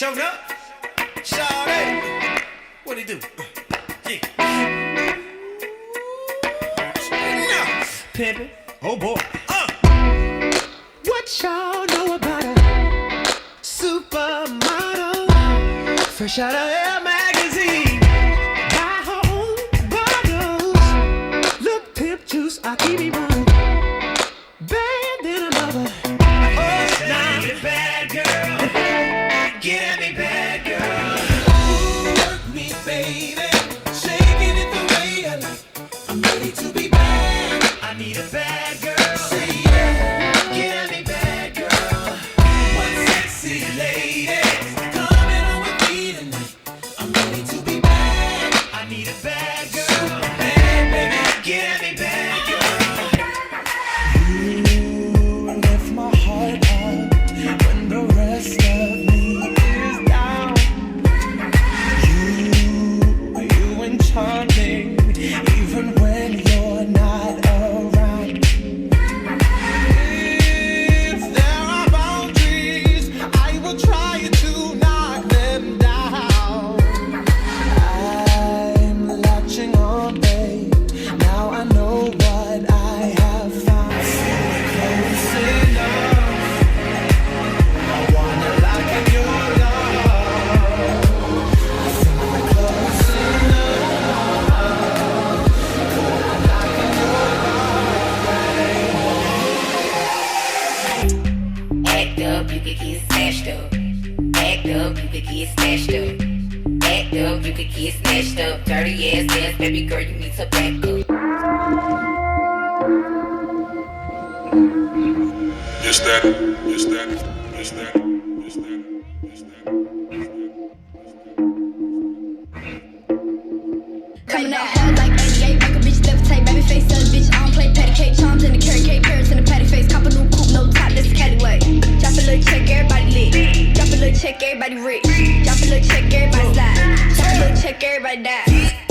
Showed up. Shawty. What he do? Yeah. Pimpin'. Oh boy. What y'all know about a supermodel? Fresh out of Elle magazine. Buy her own bottles. Look, pimp juice, I keep it moving. Bad than a mother. Oh, now you bad girl. Get at me, bad girl. Work me, baby. Shaking it the way I like. I'm ready to be bad. I need a bad girl. Say yeah. Get at me, bad girl. One sexy lady. Coming on with me tonight. I'm ready to be bad. I need a bad girl. So bad, baby. Get at me, bad girl. You lift my heart up when the rest of me is down. You enchant me even when you're not around. If there are boundaries, I will try to knock them down. I'm latching on, babe. Now I know what I have found. Close enough. I wanna lock in your love. Close enough. Gonna lock in your love. Act up, you could get snatched up. Act up, you could get snatched up. Act up, you could get snatched up. Dirty ass dance, baby girl, you need to back up. It's that, it's that, it's that, it's that, it's that. Coming out hard like 88, make a bitch levitate, baby face sell bitch, I don't play patty cake, charms in the carrot cake, carrots in the patty face, cop a new coupe, no top, that's a caddy way. Drop a little check, everybody lit. Drop a little check, everybody rich. Drop a little check, everybody slide. Drop a little check, everybody die.